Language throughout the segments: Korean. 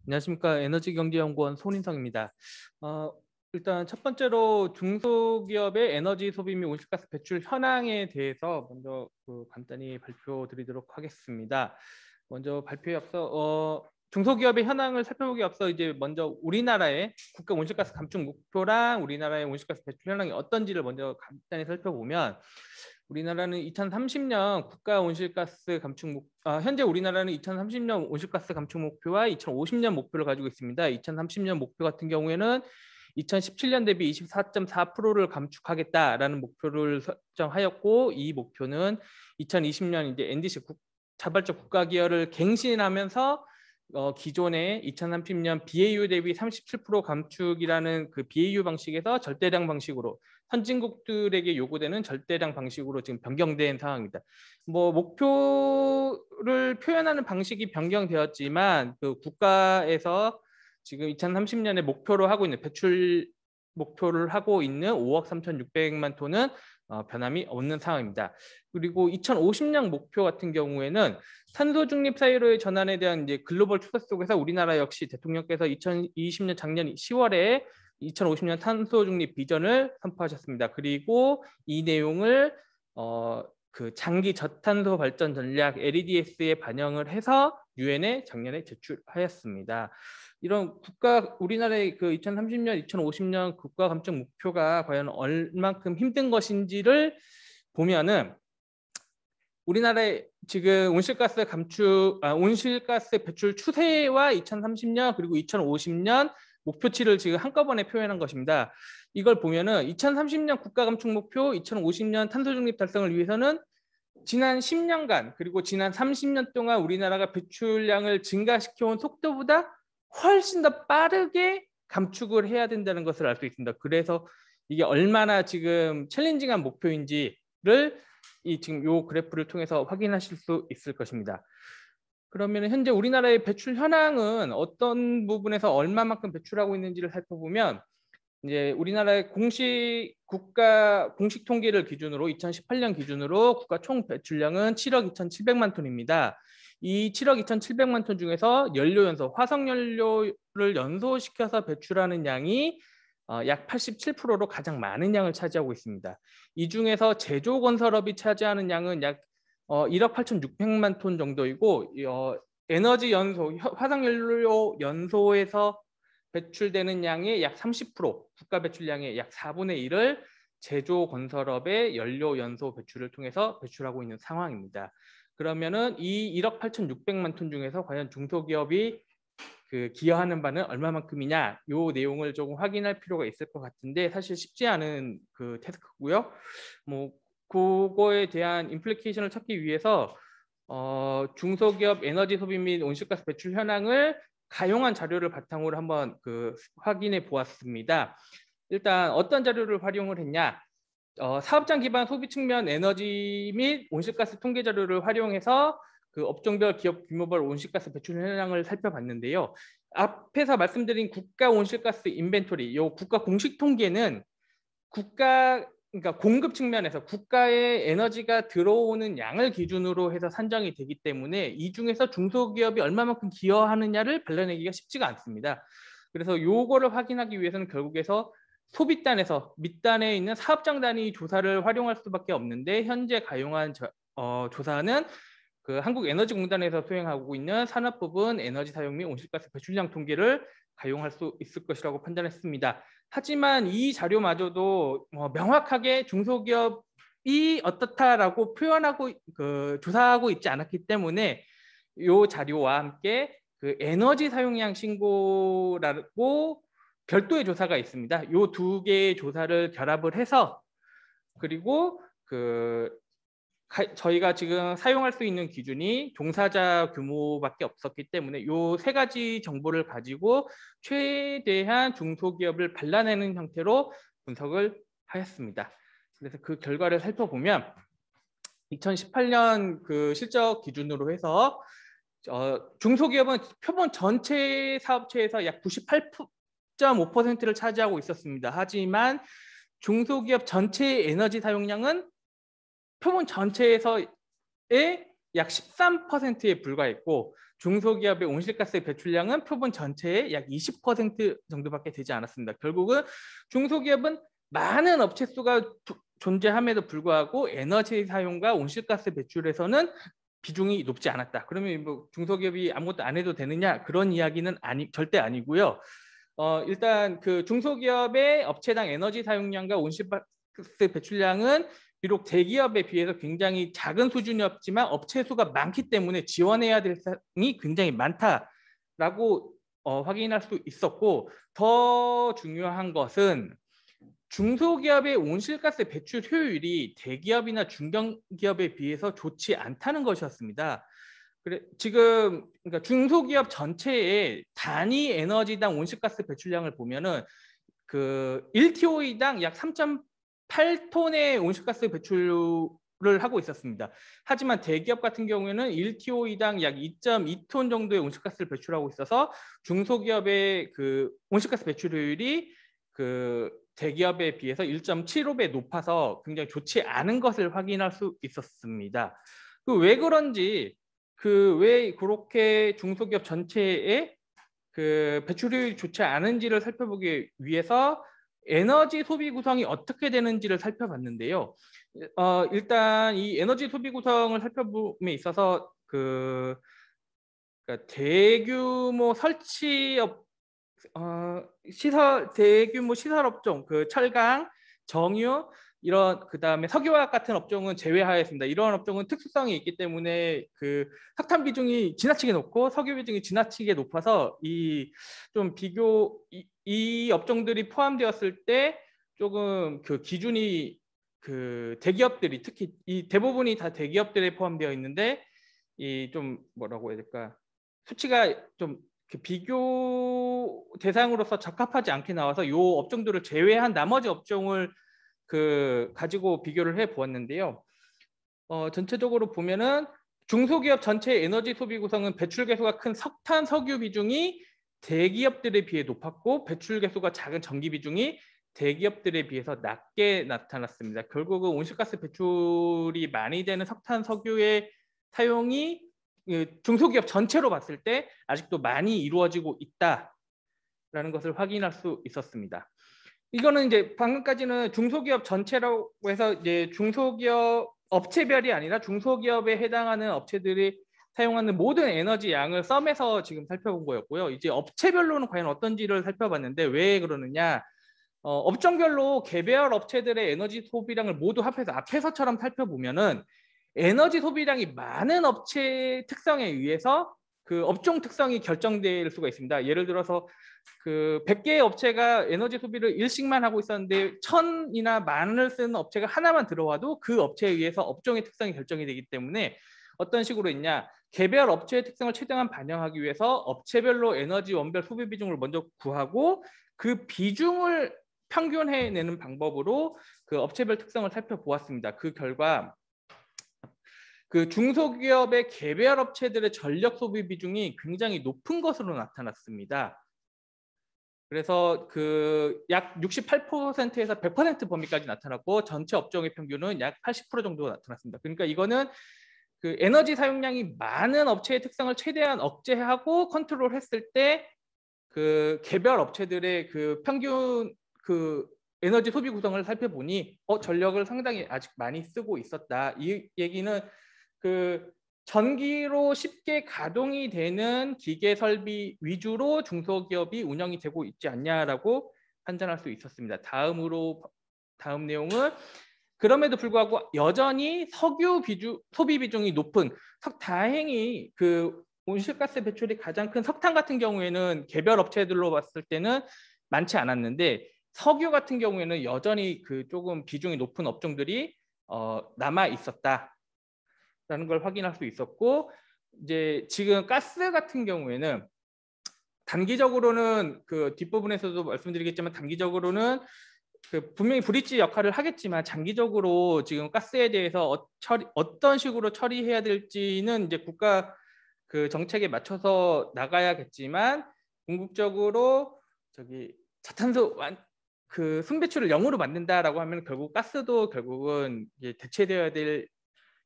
안녕하십니까. 에너지경제연구원 손인성입니다. 어, 일단 첫 번째로 중소기업의 에너지 소비 및 온실가스 배출 현황에 대해서 먼저 간단히 발표드리도록 하겠습니다. 먼저 발표에 앞서 중소기업의 현황을 살펴보기 앞서 이제 먼저 우리나라의 국가 온실가스 감축 목표랑 우리나라의 온실가스 배출 현황이 어떤지를 먼저 간단히 살펴보면 우리나라는 2030년 국가 온실가스 감축 현재 우리나라는 2030년 온실가스 감축 목표와 2050년 목표를 가지고 있습니다. 2030년 목표 같은 경우에는 2017년 대비 24.4%를 감축하겠다라는 목표를 설정하였고, 이 목표는 2020년 이제 NDC 자발적 국가 기여를 갱신하면서 기존의 2030년 BAU 대비 37% 감축이라는 그 BAU 방식에서 절대량 방식으로 선진국들에게 요구되는 절대량 방식으로 지금 변경된 상황입니다. 뭐 목표를 표현하는 방식이 변경되었지만 그 국가에서 지금 2030년에 목표로 하고 있는 배출 목표를 하고 있는 5억 3,600만 톤은 변함이 없는 상황입니다. 그리고 2050년 목표 같은 경우에는 탄소 중립 사회로의 전환에 대한 이제 글로벌 추세 속에서 우리나라 역시 대통령께서 2020년 작년 10월에 2050년 탄소 중립 비전을 선포하셨습니다. 그리고 이 내용을 그 장기 저탄소 발전 전략 LEDS에 반영을 해서 유엔에 작년에 제출하였습니다. 이런 우리나라의 그 2030년, 2050년 국가 감축 목표가 과연 얼만큼 힘든 것인지를 보면은 우리나라의 지금 온실가스 배출 추세와 2030년 그리고 2050년 목표치를 지금 한꺼번에 표현한 것입니다. 이걸 보면은 2030년 국가 감축 목표, 2050년 탄소 중립 달성을 위해서는 지난 10년간 그리고 지난 30년 동안 우리나라가 배출량을 증가시켜온 속도보다 훨씬 더 빠르게 감축을 해야 된다는 것을 알 수 있습니다. 그래서 이게 얼마나 지금 챌린징한 목표인지를 지금 이 그래프를 통해서 확인하실 수 있을 것입니다. 그러면 현재 우리나라의 배출 현황은 어떤 부분에서 얼마만큼 배출하고 있는지를 살펴보면 이제 우리나라의 국가 공식 통계를 기준으로 2018년 기준으로 국가 총 배출량은 7억 2,700만 톤입니다. 이 7억 2,700만 톤 중에서 화석연료를 연소시켜서 배출하는 양이 약 87%로 가장 많은 양을 차지하고 있습니다. 이 중에서 제조건설업이 차지하는 양은 약 1억 8,600만 톤 정도이고 에너지 연소, 화석연료 연소에서 배출되는 양의 약 30%, 국가 배출량의 약 4분의 1을 제조건설업의 연료 연소 배출을 통해서 배출하고 있는 상황입니다. 그러면은 이 1억 8,600만 톤 중에서 과연 중소기업이 그 기여하는 바는 얼마만큼이냐, 이 내용을 조금 확인할 필요가 있을 것 같은데 사실 쉽지 않은 그 태스크고요. 뭐 그거에 대한 임플리케이션을 찾기 위해서 중소기업 에너지 소비 및 온실가스 배출 현황을 가용한 자료를 바탕으로 한번 확인해 보았습니다. 일단 어떤 자료를 활용을 했냐? 사업장 기반 소비 측면 에너지 및 온실가스 통계 자료를 활용해서 그 업종별 기업 규모별 온실가스 배출 현황을 살펴봤는데요. 앞에서 말씀드린 국가 온실가스 인벤토리, 이 국가 공식 통계는 그러니까 공급 측면에서 국가의 에너지가 들어오는 양을 기준으로 해서 산정이 되기 때문에 이 중에서 중소기업이 얼마만큼 기여하느냐를 발라내기가 쉽지가 않습니다. 그래서 요거를 확인하기 위해서는 결국에서 소비단에서 밑단에 있는 사업장 단위 조사를 활용할 수밖에 없는데 현재 가용한 조사는 그 한국에너지공단에서 수행하고 있는 산업 부분 에너지 사용 및 온실가스 배출량 통계를 가용할 수 있을 것이라고 판단했습니다. 하지만 이 자료마저도 명확하게 중소기업이 어떻다라고 표현하고 조사하고 있지 않았기 때문에 이 자료와 함께 그 에너지 사용량 신고라고 별도의 조사가 있습니다. 이 두 개의 조사를 결합을 해서 그리고 저희가 지금 사용할 수 있는 기준이 종사자 규모밖에 없었기 때문에 이 세 가지 정보를 가지고 최대한 중소기업을 발라내는 형태로 분석을 하였습니다. 그래서 그 결과를 살펴보면 2018년 그 실적 기준으로 해서 중소기업은 표본 전체 사업체에서 약 98.5%를 차지하고 있었습니다. 하지만 중소기업 전체 에너지 사용량은 표본 전체에서의 약 13%에 불과했고 중소기업의 온실가스 배출량은 표본 전체의 약 20% 정도밖에 되지 않았습니다. 결국은 중소기업은 많은 업체 수가 존재함에도 불구하고 에너지 사용과 온실가스 배출에서는 비중이 높지 않았다. 그러면 뭐 중소기업이 아무것도 안 해도 되느냐? 그런 이야기는 절대 아니고요. 일단 그 중소기업의 업체당 에너지 사용량과 온실가스 배출량은 비록 대기업에 비해서 굉장히 작은 수준이었지만 업체 수가 많기 때문에 지원해야 될 사항이 굉장히 많다라고 확인할 수 있었고, 더 중요한 것은 중소기업의 온실가스 배출 효율이 대기업이나 중견기업에 비해서 좋지 않다는 것이었습니다. 지금 그러니까 중소기업 전체의 단위 에너지당 온실가스 배출량을 보면은 그 1TOE당 약 3.8톤의 온실가스 배출을 하고 있었습니다. 하지만 대기업 같은 경우에는 1TOE당 약 2.2톤 정도의 온실가스를 배출하고 있어서 중소기업의 그 온실가스 배출율이 그 대기업에 비해서 1.75배 높아서 굉장히 좋지 않은 것을 확인할 수 있었습니다. 왜 그런지, 왜 그렇게 중소기업 전체의 그 배출율이 좋지 않은지를 살펴보기 위해서 에너지 소비 구성이 어떻게 되는지를 살펴봤는데요. 일단 이 에너지 소비 구성을 살펴봄에 있어서 그러니까 대규모 설치업 대규모 시설 업종, 그 철강, 정유 이런 그다음에 석유화학 같은 업종은 제외하였습니다. 이런 업종은 특수성이 있기 때문에 그 석탄 비중이 지나치게 높고 석유 비중이 지나치게 높아서 이 업종들이 포함되었을 때 조금 그 기준이 그 대기업들이 특히 이 대부분이 다 대기업들에 포함되어 있는데 이 좀 뭐라고 해야 될까? 수치가 좀 비교 대상으로서 적합하지 않게 나와서 이 업종들을 제외한 나머지 업종을 가지고 비교를 해 보았는데요. 전체적으로 보면은 중소기업 전체 에너지 소비 구성은 배출 개수가 큰 석탄, 석유 비중이 대기업들에 비해 높았고 배출 개수가 작은 전기 비중이 대기업들에 비해서 낮게 나타났습니다. 결국은 온실가스 배출이 많이 되는 석탄, 석유의 사용이 중소기업 전체로 봤을 때 아직도 많이 이루어지고 있다라는 것을 확인할 수 있었습니다. 이거는 이제 방금까지는 중소기업 전체라고 해서 이제 중소기업 업체별이 아니라 중소기업에 해당하는 업체들이 사용하는 모든 에너지 양을 썸에서 지금 살펴본 거였고요. 이제 업체별로는 과연 어떤지를 살펴봤는데 왜 그러느냐? 업종별로 개별 업체들의 에너지 소비량을 모두 합해서 앞에서처럼 살펴보면은 에너지 소비량이 많은 업체의 특성에 의해서 그 업종 특성이 결정될 수가 있습니다. 예를 들어서 그 100개의 업체가 에너지 소비를 일씩만 하고 있었는데 1000이나 만을 쓰는 업체가 하나만 들어와도 그 업체에 의해서 업종의 특성이 결정이 되기 때문에 어떤 식으로 있냐, 개별 업체의 특성을 최대한 반영하기 위해서 업체별로 에너지 원별 소비 비중을 먼저 구하고 그 비중을 평균해내는 방법으로 그 업체별 특성을 살펴보았습니다. 그 결과 그 중소기업의 개별 업체들의 전력 소비 비중이 굉장히 높은 것으로 나타났습니다. 그래서 그 약 68%에서 100% 범위까지 나타났고 전체 업종의 평균은 약 80% 정도 나타났습니다. 그러니까 이거는 그 에너지 사용량이 많은 업체의 특성을 최대한 억제하고 컨트롤했을 때 그 개별 업체들의 그 평균 그 에너지 소비 구성을 살펴보니 전력을 상당히 아직 많이 쓰고 있었다. 이 얘기는 그 전기로 쉽게 가동이 되는 기계 설비 위주로 중소기업이 운영이 되고 있지 않냐라고 판단할 수 있었습니다. 다음 내용은 그럼에도 불구하고 여전히 석유 소비 비중이 높은 다행히 그 온실가스 배출이 가장 큰 석탄 같은 경우에는 개별 업체들로 봤을 때는 많지 않았는데 석유 같은 경우에는 여전히 그 조금 비중이 높은 업종들이 남아 있었다라는 걸 확인할 수 있었고, 이제 지금 가스 같은 경우에는 단기적으로는 그 뒷부분에서도 말씀드리겠지만 단기적으로는 그 분명히 브릿지 역할을 하겠지만 장기적으로 지금 가스에 대해서 어떤 식으로 처리해야 될지는 이제 국가 그 정책에 맞춰서 나가야겠지만 궁극적으로 저탄소 그 순배출을 0으로 만든다라고 하면 결국 가스도 결국은 이제 대체되어야 될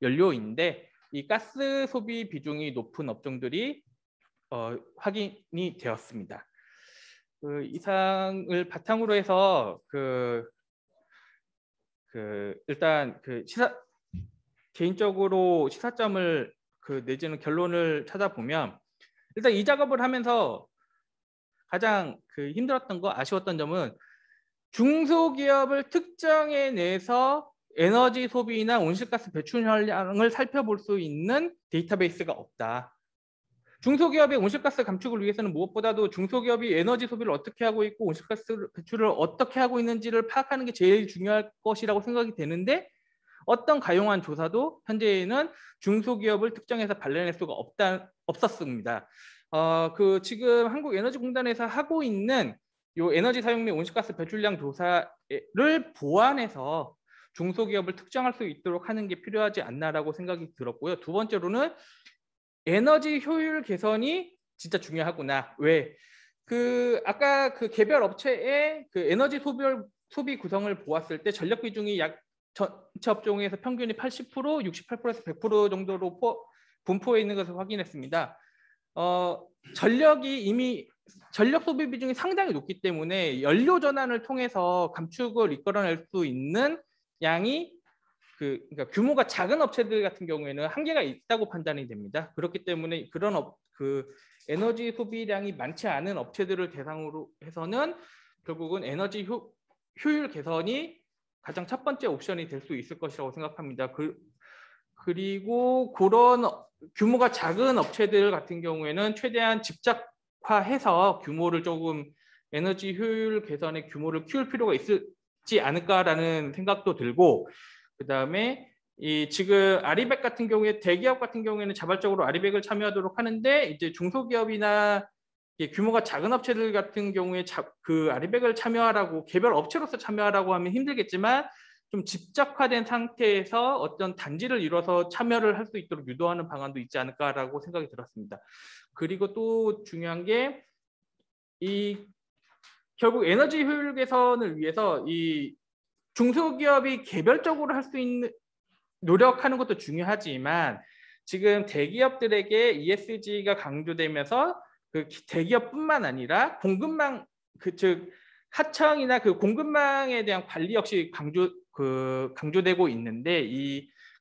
연료인데 이 가스 소비 비중이 높은 업종들이 확인이 되었습니다. 그 이상을 바탕으로 해서 일단 개인적으로 시사점을 내지는 결론을 찾아보면, 일단 이 작업을 하면서 가장 힘들었던 거, 아쉬웠던 점은 중소기업을 특정해내서 에너지 소비나 온실가스 배출량을 살펴볼 수 있는 데이터베이스가 없다. 중소기업의 온실가스 감축을 위해서는 무엇보다도 중소기업이 에너지 소비를 어떻게 하고 있고 온실가스 배출을 어떻게 하고 있는지를 파악하는 게 제일 중요할 것이라고 생각이 되는데, 어떤 가용한 조사도 현재는 중소기업을 특정해서 발견할 수가 없었습니다. 지금 한국에너지공단에서 하고 있는 요 에너지 사용 및 온실가스 배출량 조사를 보완해서 중소기업을 특정할 수 있도록 하는 게 필요하지 않나라고 생각이 들었고요. 두 번째로는 에너지 효율 개선이 진짜 중요하구나. 왜? 아까 개별 업체의 에너지 소비 구성을 보았을 때 전력 비중이 약 전체 업종에서 평균이 80%, 68%에서 100% 정도로 분포해 있는 것을 확인했습니다. 전력 소비 비중이 상당히 높기 때문에 연료 전환을 통해서 감축을 이끌어낼 수 있는 양이 그러니까 규모가 작은 업체들 같은 경우에는 한계가 있다고 판단이 됩니다. 그렇기 때문에 그런 에너지 소비량이 많지 않은 업체들을 대상으로 해서는 결국은 에너지 효율 개선이 가장 첫 번째 옵션이 될 수 있을 것이라고 생각합니다. 그리고 그런 규모가 작은 업체들 같은 경우에는 최대한 집약화해서 규모를 조금 에너지 효율 개선의 규모를 키울 필요가 있지 않을까라는 생각도 들고, 그다음에 지금 아리백 같은 경우에 대기업 같은 경우에는 자발적으로 아리백을 참여하도록 하는데, 이제 중소기업이나 규모가 작은 업체들 같은 경우에 아리백을 참여하라고 개별 업체로서 참여하라고 하면 힘들겠지만 좀 집적화된 상태에서 어떤 단지를 이뤄서 참여를 할 수 있도록 유도하는 방안도 있지 않을까라고 생각이 들었습니다. 그리고 또 중요한 게 결국 에너지 효율 개선을 위해서 중소기업이 개별적으로 할 수 있는 노력하는 것도 중요하지만, 지금 대기업들에게 ESG가 강조되면서 대기업뿐만 아니라 공급망 즉 하청이나 공급망에 대한 관리 역시 강조되고 있는데,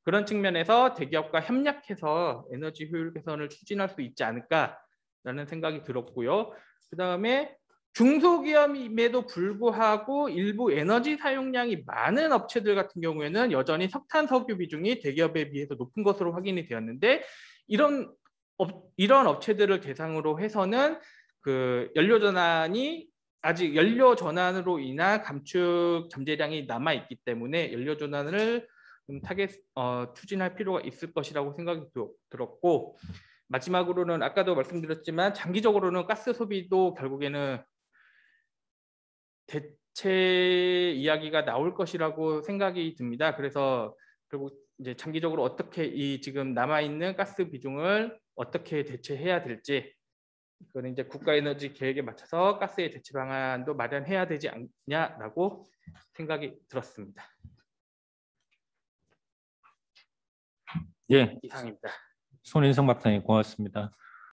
그런 측면에서 대기업과 협력해서 에너지 효율 개선을 추진할 수 있지 않을까라는 생각이 들었고요. 그다음에 중소기업임에도 불구하고 일부 에너지 사용량이 많은 업체들 같은 경우에는 여전히 석탄, 석유 비중이 대기업에 비해서 높은 것으로 확인이 되었는데, 이런 업체들을 대상으로 해서는 연료 전환이 아직 연료 전환으로 인한 감축 잠재량이 남아 있기 때문에 연료 전환을 추진할 필요가 있을 것이라고 생각이 들었고, 마지막으로는 아까도 말씀드렸지만 장기적으로는 가스 소비도 결국에는 대체 이야기가 나올 것이라고 생각이 듭니다. 그래서 결국 이제 장기적으로 어떻게 지금 남아 있는 가스 비중을 어떻게 대체해야 될지, 그거는 이제 국가에너지 계획에 맞춰서 가스의 대체 방안도 마련해야 되지 않냐라고 생각이 들었습니다. 예, 이상입니다. 손인성 박사님 고맙습니다.